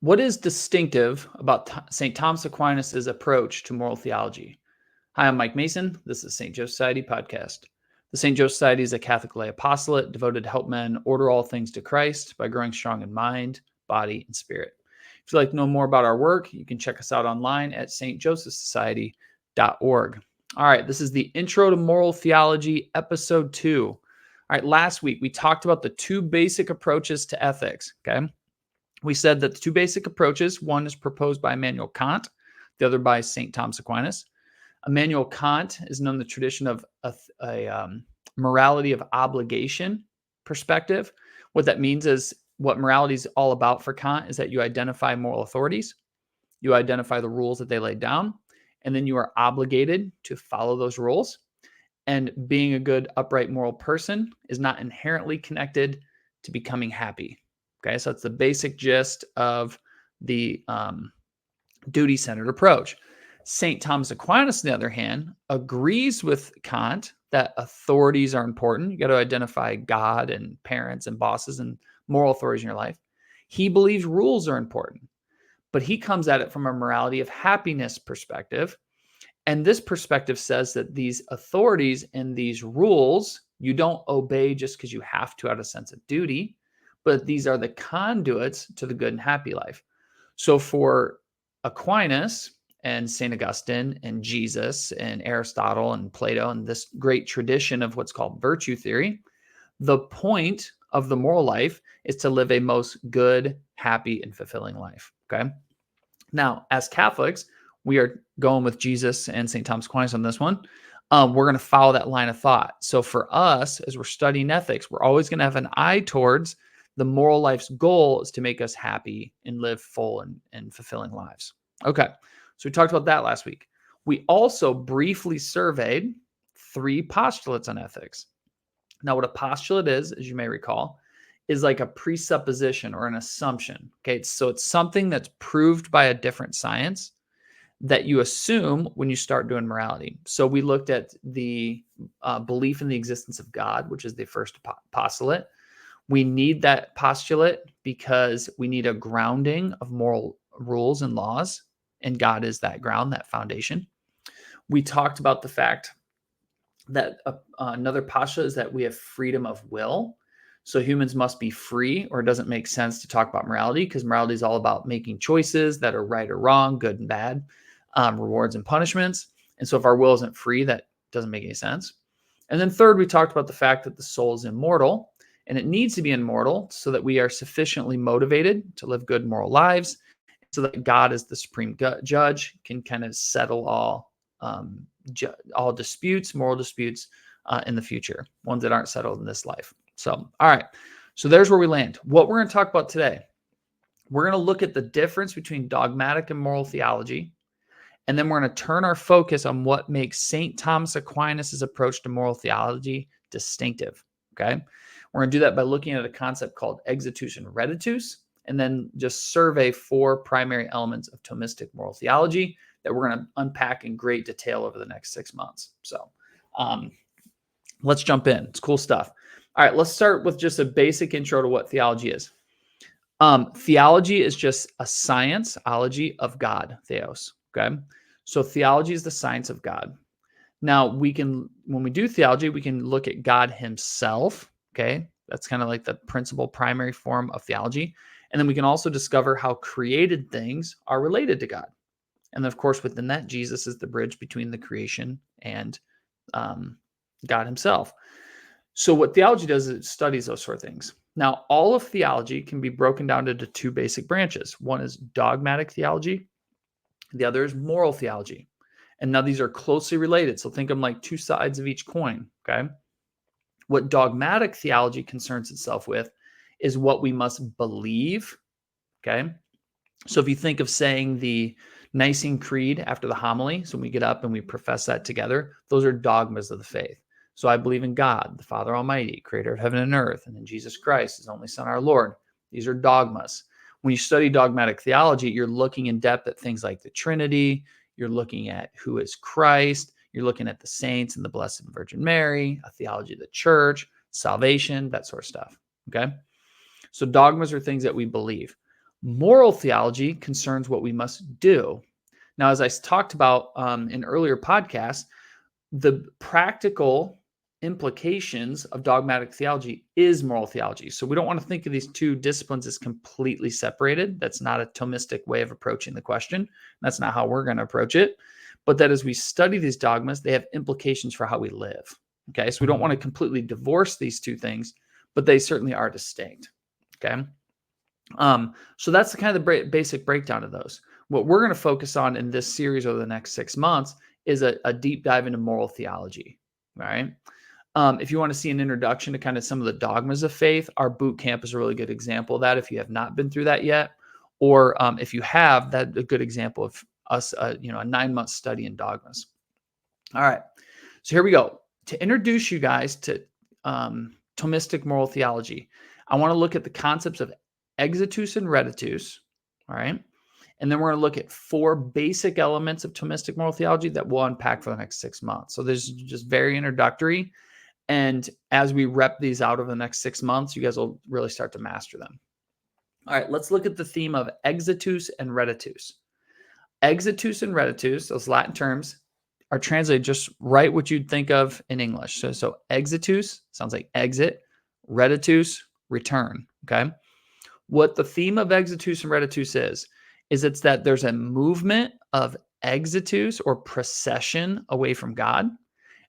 What is distinctive about St. Thomas Aquinas' approach to moral theology? Hi, I'm Mike Mason. This is St. Joe Society podcast. The St. Joe Society is a Catholic lay apostolate devoted to help men order all things to Christ by growing strong in mind, body, and spirit. If you'd like to know more about our work, you can check us out online at stjosephsociety.org. All right, this is the Intro to Moral Theology, Episode 2. All right, last week we talked about the two basic approaches to ethics, okay? We said that the two basic approaches, one is proposed by Immanuel Kant, the other by St. Thomas Aquinas. Immanuel Kant is known in the tradition of a morality of obligation perspective. What that means is what morality is all about for Kant is that you identify moral authorities, you identify the rules that they lay down, and then you are obligated to follow those rules. And being a good, upright, moral person is not inherently connected to becoming happy. Okay, so that's the basic gist of the duty-centered approach. St. Thomas Aquinas, on the other hand, agrees with Kant that authorities are important. You got to identify God and parents and bosses and moral authorities in your life. He believes rules are important, but he comes at it from a morality of happiness perspective. And this perspective says that these authorities and these rules, you don't obey just because you have to out of a sense of duty, but these are the conduits to the good and happy life. So for Aquinas and St. Augustine and Jesus and Aristotle and Plato and this great tradition of what's called virtue theory, the point of the moral life is to live a most good, happy, and fulfilling life. Okay. Now, as Catholics, we are going with Jesus and St. Thomas Aquinas on this one. We're going to follow that line of thought. So for us, as we're studying ethics, we're always going to have an eye towards the moral life's goal is to make us happy and live full and fulfilling lives. Okay, so we talked about that last week. We also briefly surveyed 3 postulates on ethics. Now, what a postulate is, as you may recall, is like a presupposition or an assumption. Okay, so it's something that's proved by a different science that you assume when you start doing morality. So we looked at the belief in the existence of God, which is the first postulate. We need that postulate because we need a grounding of moral rules and laws, and God is that ground, that foundation. We talked about the fact that another postulate is that we have freedom of will. So humans must be free, or it doesn't make sense to talk about morality because morality is all about making choices that are right or wrong, good and bad, rewards and punishments. And so if our will isn't free, that doesn't make any sense. And then third, we talked about the fact that the soul is immortal, and it needs to be immortal so that we are sufficiently motivated to live good moral lives, so that God, as the supreme judge, can kind of settle all disputes, moral disputes in the future, ones that aren't settled in this life. So, all right. So there's where we land. What we're going to talk about today, we're going to look at the difference between dogmatic and moral theology. And then we're going to turn our focus on what makes St. Thomas Aquinas' approach to moral theology distinctive. Okay. We're going to do that by looking at a concept called exitus and reditus, and then just survey 4 primary elements of Thomistic moral theology that we're going to unpack in great detail over the next 6 months. So let's jump in. It's cool stuff. All right, let's start with just a basic intro to what theology is. Theology is just a science-ology of God, theos. Okay, so theology is the science of God. Now, when we do theology, we can look at God himself. Okay, that's kind of like the principal primary form of theology. And then we can also discover how created things are related to God. And then, of course, within that, Jesus is the bridge between the creation and God himself. So what theology does is it studies those sort of things. Now, all of theology can be broken down into 2 basic branches. One is dogmatic theology. The other is moral theology. And now these are closely related. So think of them like 2 sides of each coin. Okay. What dogmatic theology concerns itself with is what we must believe. Okay. So if you think of saying the Nicene Creed after the homily, so when we get up and we profess that together, those are dogmas of the faith. So I believe in God, the Father Almighty, creator of heaven and earth, and in Jesus Christ, his only Son, our Lord. These are dogmas. When you study dogmatic theology, you're looking in depth at things like the Trinity. You're looking at who is Christ. You're looking at the saints and the Blessed Virgin Mary, a theology of the church, salvation, that sort of stuff. Okay. So dogmas are things that we believe. Moral theology concerns what we must do. Now, as I talked about in earlier podcasts, the practical implications of dogmatic theology is moral theology. So we don't want to think of these two disciplines as completely separated. That's not a Thomistic way of approaching the question. That's not how we're going to approach it. But that as we study these dogmas, they have implications for how we live. Okay, so we don't want to completely divorce these two things, but they certainly are distinct. Okay. So that's the kind of the basic breakdown of those. What we're going to focus on in this series over the next 6 months is a deep dive into moral theology. All right. If you want to see an introduction to kind of some of the dogmas of faith, our boot camp is a really good example of that. If you have not been through that yet, or if you have, that's a good example of us, a 9-month study in dogmas. All right. So here we go. To introduce you guys to Thomistic moral theology, I want to look at the concepts of exitus and reditus. All right. And then we're going to look at 4 basic elements of Thomistic moral theology that we'll unpack for the next 6 months. So this is just very introductory. And as we rep these out over the next 6 months, you guys will really start to master them. All right, let's look at the theme of exitus and reditus. Exitus and reditus, those Latin terms, are translated just right what you'd think of in English. So exitus sounds like exit, reditus, return. Okay. What the theme of exitus and reditus is it's that there's a movement of exitus or procession away from God,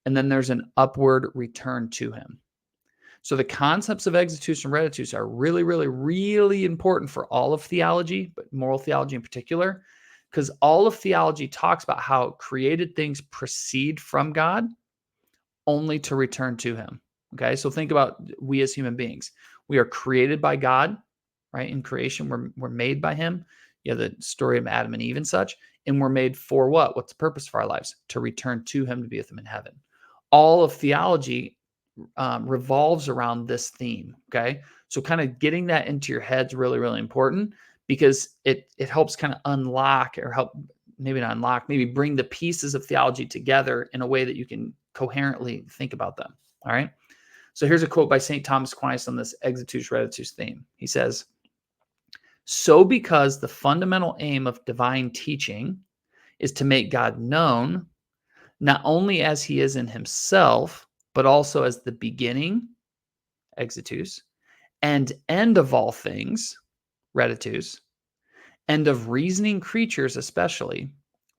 and then there's an upward return to him. So the concepts of exitus and reditus are really, really, really important for all of theology, but moral theology in particular, because all of theology talks about how created things proceed from God only to return to him. Okay, so think about we as human beings. We are created by God, right? In creation, we're made by him. You have the story of Adam and Eve and such, and we're made for what? What's the purpose for our lives? To return to him, to be with him in heaven. All of theology revolves around this theme. Okay, so kind of getting that into your head is really, really important because it helps kind of unlock or help, maybe not unlock, maybe bring the pieces of theology together in a way that you can coherently think about them. All right. So here's a quote by St. Thomas Aquinas on this exitus reditus theme. He says, "So because the fundamental aim of divine teaching is to make God known, not only as he is in himself, but also as the beginning, exitus, and end of all things, reditus, and of reasoning creatures especially,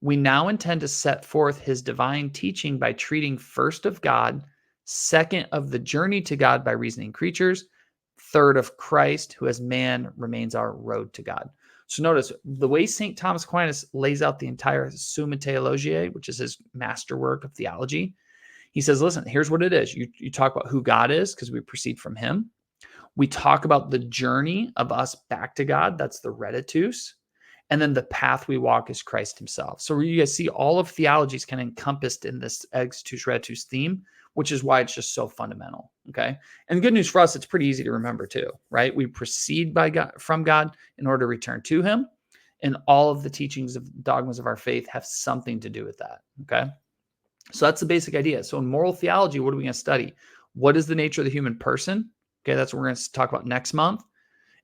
we now intend to set forth his divine teaching by treating first of God, second of the journey to God by reasoning creatures, third of Christ, who as man remains our road to God." So notice the way St. Thomas Aquinas lays out the entire Summa Theologiae, which is his masterwork of theology. He says, listen, here's what it is. You talk about who God is because we proceed from him. We talk about the journey of us back to God. That's the reditus. And then the path we walk is Christ himself. So you guys see all of theology is kind of encompassed in this exitus reditus theme, which is why it's just so fundamental. Okay. And the good news for us, it's pretty easy to remember too, right? We proceed from God in order to return to him. And all of the teachings of dogmas of our faith have something to do with that. Okay. So that's the basic idea. So in moral theology, what are we going to study? What is the nature of the human person? Okay. That's what we're going to talk about next month.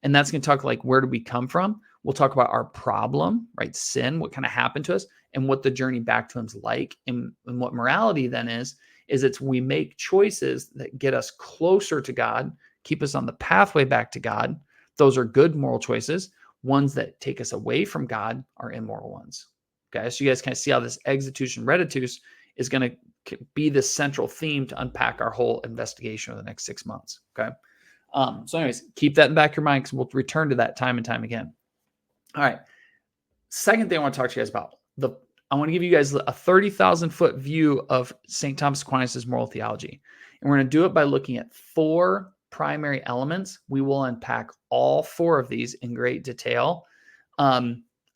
And that's going to talk like, where did we come from? We'll talk about our problem, right? Sin, what kind of happened to us, and what the journey back to him is like. And what morality then is it's we make choices that get us closer to God, keep us on the pathway back to God. Those are good moral choices. Ones that take us away from God are immoral ones. Okay, so you guys kind of see how this exitus and reditus is going to be the central theme to unpack our whole investigation over the next 6 months. Okay. So anyways, keep that in the back of your mind because we'll return to that time and time again. All right. Second thing I want to talk to you guys about, I want to give you guys a 30,000 foot view of St. Thomas Aquinas' moral theology. And we're going to do it by looking at 4 primary elements. We will unpack all 4 of these in great detail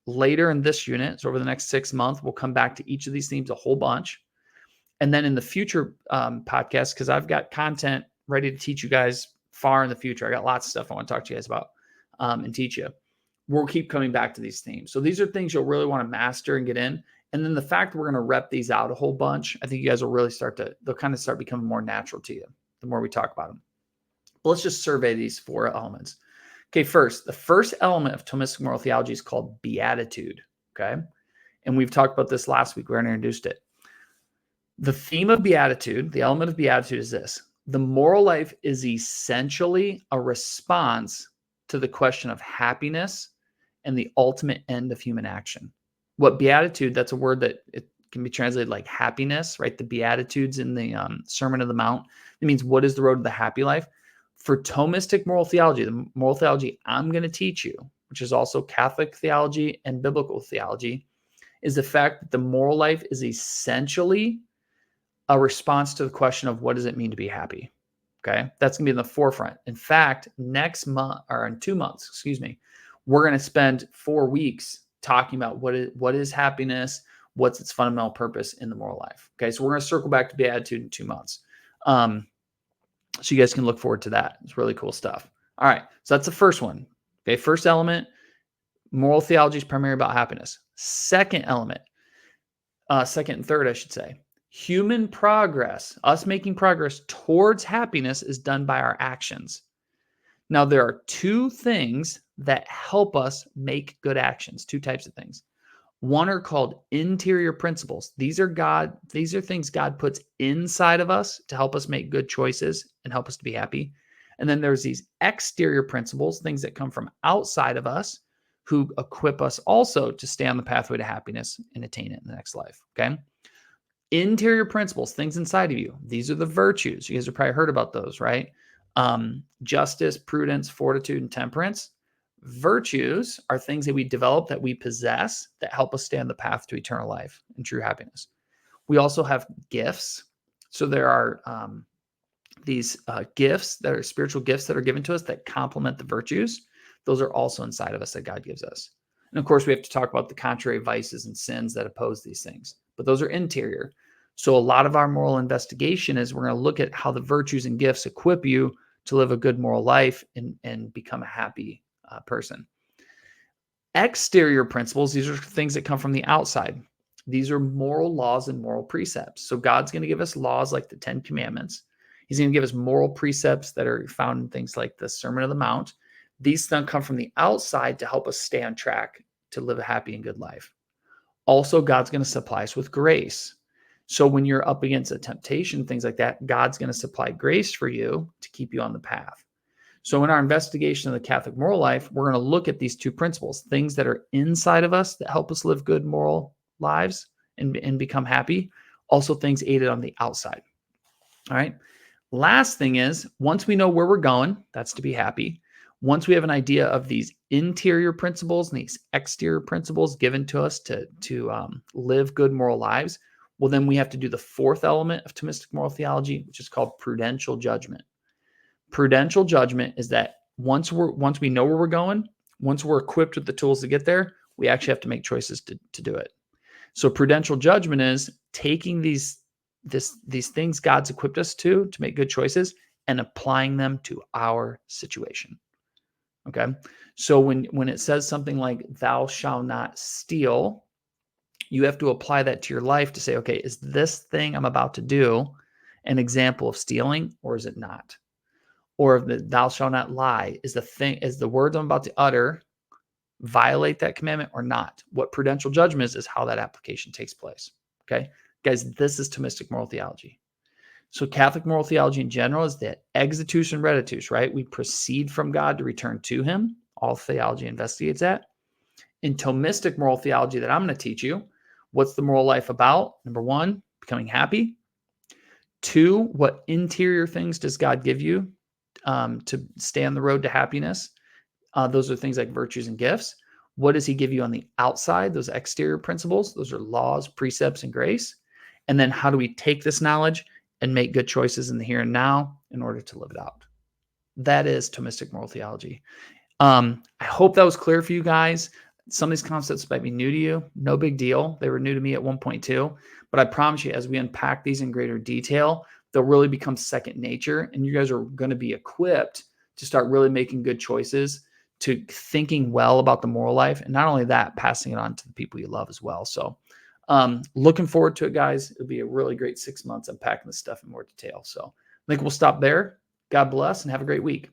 later in this unit. So over the next 6 months, we'll come back to each of these themes a whole bunch. And then in the future podcasts, because I've got content ready to teach you guys far in the future. I got lots of stuff I want to talk to you guys about and teach you. We'll keep coming back to these themes. So these are things you'll really want to master and get in. And then the fact that we're going to rep these out a whole bunch, I think you guys will really they'll kind of start becoming more natural to you the more we talk about them. But let's just survey these 4 elements. Okay, first, the first element of Thomistic moral theology is called beatitude. Okay. And we've talked about this last week. We already introduced it. The theme of beatitude, the element of beatitude is this: the moral life is essentially a response to the question of happiness and the ultimate end of human action. What beatitude, that's a word that it can be translated like happiness, right? The Beatitudes in the Sermon on the Mount. It means what is the road to the happy life? For Thomistic moral theology, the moral theology I'm going to teach you, which is also Catholic theology and biblical theology, is the fact that the moral life is essentially a response to the question of what does it mean to be happy? Okay. That's going to be in the forefront. In fact, next month, or in 2 months, excuse me, we're going to spend 4 weeks talking about what is happiness, what's its fundamental purpose in the moral life. Okay. So we're going to circle back to beatitude in 2 months. So you guys can look forward to that. It's really cool stuff. All right. So that's the first one. Okay. First element, moral theology is primarily about happiness. Second element, second and third, I should say. Human progress, us making progress towards happiness, is done by our actions. Now, there are two things that help us make good actions, two types of things. One are called interior principles. These are things God puts inside of us to help us make good choices and help us to be happy. And then there's these exterior principles, things that come from outside of us, who equip us also to stay on the pathway to happiness and attain it in the next life. Okay. Interior principles, things inside of you. These are the virtues. You guys have probably heard about those, right? Justice, prudence, fortitude, and temperance. Virtues are things that we develop, that we possess, that help us stay on the path to eternal life and true happiness. We also have gifts. So there are these gifts that are spiritual gifts that are given to us that complement the virtues. Those are also inside of us that God gives us. And of course, we have to talk about the contrary vices and sins that oppose these things, but those are interior. So a lot of our moral investigation is we're going to look at how the virtues and gifts equip you to live a good moral life and become a happy person. Exterior principles, these are things that come from the outside. These are moral laws and moral precepts. So God's going to give us laws like the 10 Commandments. He's going to give us moral precepts that are found in things like the Sermon on the Mount. These then come from the outside to help us stay on track to live a happy and good life. Also, God's going to supply us with grace. So when you're up against a temptation, things like that, God's going to supply grace for you to keep you on the path. So in our investigation of the Catholic moral life, we're going to look at these two principles, things that are inside of us that help us live good moral lives and become happy. Also things aided on the outside. All right. Last thing is, once we know where we're going, that's to be happy. Once we have an idea of these interior principles and these exterior principles given to us to live good moral lives, well, then we have to do the fourth element of Thomistic moral theology, which is called prudential judgment. Prudential judgment is that once we know where we're going, once we're equipped with the tools to get there, we actually have to make choices to do it. So prudential judgment is taking these things God's equipped us to make good choices and applying them to our situation. Okay. So when it says something like thou shalt not steal, you have to apply that to your life to say, okay, is this thing I'm about to do an example of stealing or is it not? Or the thou shalt not lie, is the words I'm about to utter violate that commandment or not? What prudential judgment is how that application takes place. Okay. Guys, this is Thomistic moral theology. So Catholic moral theology in general is that exitus and reditus, right? We proceed from God to return to him. All theology investigates that. In Thomistic moral theology that I'm going to teach you, what's the moral life about? Number one, becoming happy. Two, what interior things does God give you to stay on the road to happiness? Those are things like virtues and gifts. What does he give you on the outside? Those exterior principles. Those are laws, precepts, and grace. And then how do we take this knowledge and make good choices in the here and now in order to live it out? That is Thomistic moral theology. I hope that was clear for you guys. Some of these concepts might be new to you. No big deal. They were new to me at 1.2. But I promise you, as we unpack these in greater detail, they'll really become second nature. And you guys are going to be equipped to start really making good choices, to thinking well about the moral life. And not only that, passing it on to the people you love as well. So looking forward to it, guys. It'll be a really great 6 months unpacking this stuff in more detail. So I think we'll stop there. God bless and have a great week.